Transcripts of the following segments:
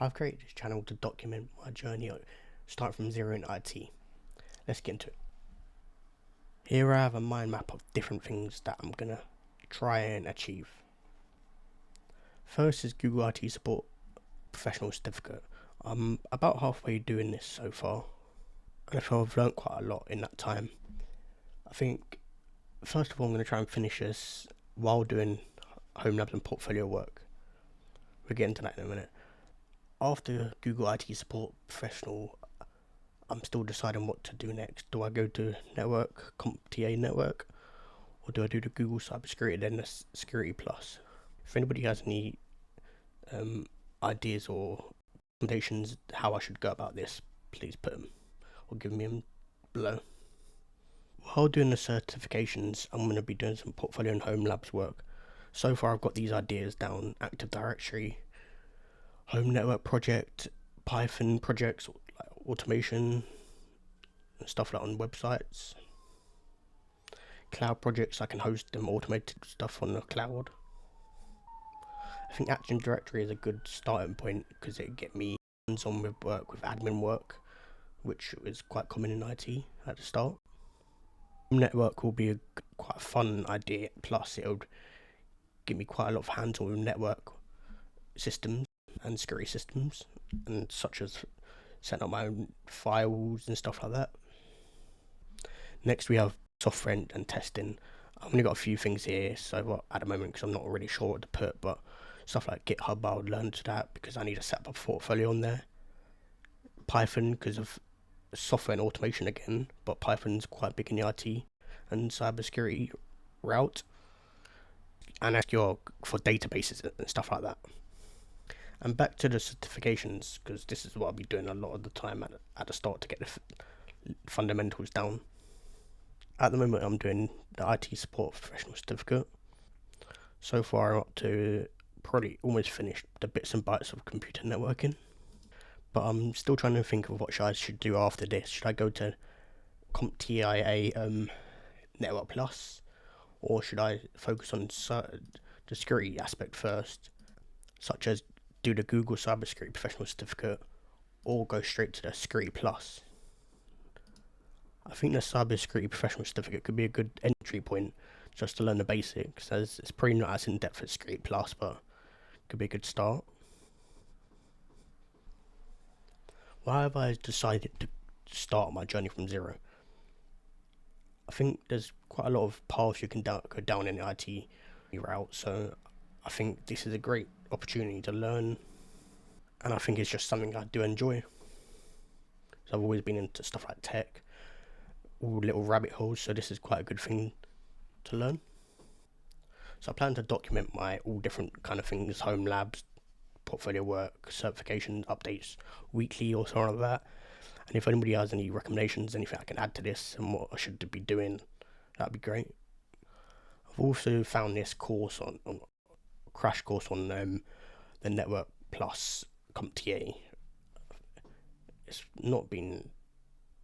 I've created this channel to document my journey, start from zero in IT. Let's get into it. Here I have a mind map of different things that I'm gonna try and achieve. First is Google IT Support Professional Certificate. I'm about halfway doing this so far, and I feel I've learnt quite a lot in that time. I think, first of all, I'm going to try and finish this while doing home labs and portfolio work. We'll get into that in a minute. After Google IT Support Professional, I'm still deciding what to do next. Do I go to network, CompTIA network, or do I do the Google Cybersecurity, then the Security Plus? If anybody has any ideas or recommendations how I should go about this, please put them or give me them below. While doing the certifications, I'm going to be doing some portfolio and home labs work. So far I've got these ideas down: Active Directory, home network project, Python projects, like automation and stuff like on websites, cloud projects. I can host them automated stuff on the cloud. I think Active Directory is a good starting point because it get me hands-on with work, with admin work, which is quite common in IT at the start. Network will be quite a fun idea, plus it would give me quite a lot of hands-on with network systems and security systems, and such as setting up my own files and stuff like that. Next we have software and testing. I've only got a few things here so at the moment because I'm not really sure what to put, but stuff like GitHub, I would learn to that because I need to set up a portfolio on there. Python because of software and automation again, but Python's quite big in the IT and cybersecurity route, and SQL for databases and stuff like that. And back to the certifications, because this is what I'll be doing a lot of the time at the start to get the fundamentals down. At the moment I'm doing the IT Support Professional Certificate. So far I'm up to probably almost finished the bits and bytes of computer networking, but I'm still trying to think of what I should do after this. Should I go to CompTIA Network Plus, or should I focus on the security aspect first, such as do the Google Cybersecurity Professional Certificate, or go straight to the Security Plus? I think the Cybersecurity Professional Certificate could be a good entry point just to learn the basics, as it's probably not as in-depth as Security Plus, but could be a good start. Why have I decided to start my journey from zero? I think there's quite a lot of paths you can go down in the IT route, so I think this is a great opportunity to learn, and I think it's just something I do enjoy. So I've always been into stuff like tech, all little rabbit holes, so this is quite a good thing to learn. So I plan to document my all different kind of things: home labs, portfolio work, certifications, updates weekly or something like that. And if anybody has any recommendations, anything I can add to this and what I should be doing, that'd be great. I've also found this course on crash course on the Network Plus CompTIA. It's not been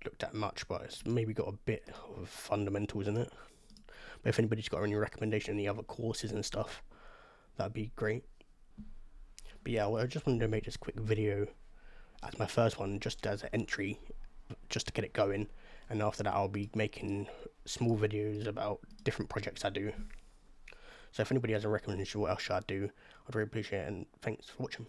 looked at much, but it's maybe got a bit of fundamentals in it. But if anybody's got any recommendation, any other courses and stuff, that'd be great. But yeah, well, I just wanted to make this quick video as my first one, just as an entry, just to get it going, and after that I'll be making small videos about different projects I do. So if anybody has a recommendation what else should I do, I'd really appreciate it, and thanks for watching.